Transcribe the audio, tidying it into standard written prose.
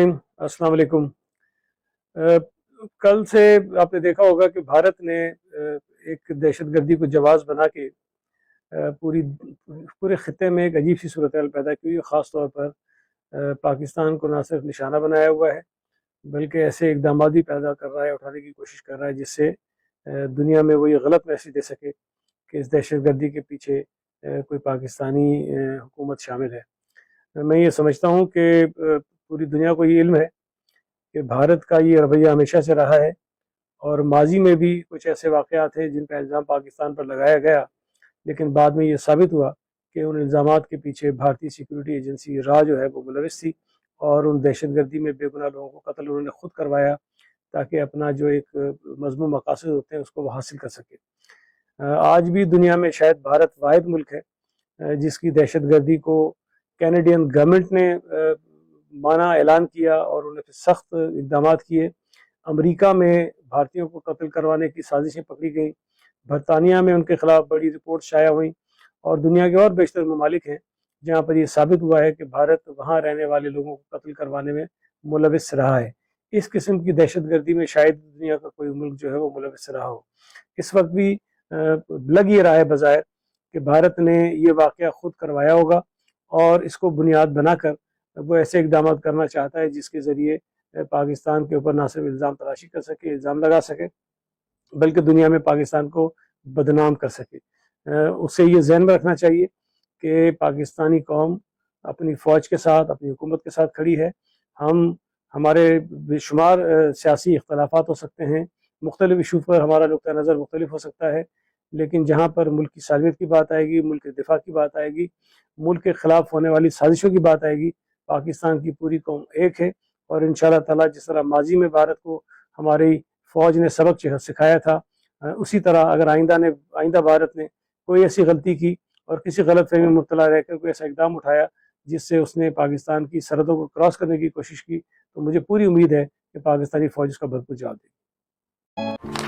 अस्सलाम वालेकुम। कल से आपने देखा होगा कि भारत ने एक दहशतगर्दी को जवाब बना के पूरे खत्े में एक अजीब सी सूरत हाल पैदा की हुई। ख़ास तौर पर पाकिस्तान को ना सिर्फ निशाना बनाया हुआ है बल्कि ऐसे इकदाम भी पैदा कर रहा है, उठाने की कोशिश कर रहा है जिससे दुनिया में वो ये गलत मैसेज दे सके कि इस दहशतगर्दी के पीछे कोई पाकिस्तानी हुकूमत शामिल है। मैं ये समझता हूँ कि पूरी दुनिया को ये इल्म है कि भारत का ये रवैया हमेशा से रहा है और माजी में भी कुछ ऐसे वाक़यात थे जिनका इल्ज़ाम पाकिस्तान पर लगाया गया, लेकिन बाद में ये साबित हुआ कि उन इल्ज़ामात के पीछे भारतीय सिक्योरिटी एजेंसी रा जो है वो मुलविस थी और उन दहशतगर्दी में बेगुनाह लोगों को कत्ल उन्होंने खुद करवाया ताकि अपना जो एक मज़मूम मकासद होते हैं उसको वो हासिल कर सके। आज भी दुनिया में शायद भारत वाहिद मुल्क है जिसकी दहशतगर्दी को कैनेडियन गवर्नमेंट ने माना ऐलान किया और उन्होंने सख्त इकदाम किए। अमेरिका में भारतीयों को कत्ल करवाने की साजिशें पकड़ी गई, बरतानिया में उनके खिलाफ बड़ी रिपोर्ट शाया हुई और दुनिया के और बेशतर ममालिक हैं जहाँ पर यह साबित हुआ है कि भारत वहाँ रहने वाले लोगों को कत्ल करवाने में मुलविस रहा है। इस किस्म की दहशतगर्दी में शायद दुनिया का कोई मुल्क जो है वो मुलविस रहा हो। इस वक्त भी लग ये रहा है बज़ाहिर कि भारत ने ये वाक़या खुद करवाया होगा और इसको बुनियाद बनाकर वो ऐसे इकदाम करना चाहता है जिसके ज़रिए पाकिस्तान के ऊपर ना सिर्फ इल्ज़ाम तराशी कर सके, इल्ज़ाम लगा सके, बल्कि दुनिया में पाकिस्तान को बदनाम कर सके। उससे ये ज़हन में रखना चाहिए कि पाकिस्तानी कौम अपनी फ़ौज के साथ, अपनी हुकूमत के साथ खड़ी है। हमारे बेशुमार सियासी इख्तलाफात हो सकते हैं, मुख्तलिफ इशू पर हमारा नुक्ता नज़र मुख्तलिफ हो सकता है, लेकिन जहाँ पर मुल्क की सालमियत की बात आएगी, मुल्क के दिफा की बात आएगी, मुल्क के ख़िलाफ़ होने वाली साजिशों की बात आएगी, पाकिस्तान की पूरी कौम एक है। और इंशाअल्लाह ताला जिस तरह माजी में भारत को हमारी फ़ौज ने सबक सिखाया था, उसी तरह अगर आइंदा भारत ने कोई ऐसी गलती की और किसी गलत फहमी में मुब्तला रहकर कोई ऐसा इकदाम उठाया जिससे उसने पाकिस्तान की सरहदों को क्रॉस करने की कोशिश की, तो मुझे पूरी उम्मीद है कि पाकिस्तानी फ़ौज उसका भरपूर जवाब देगी।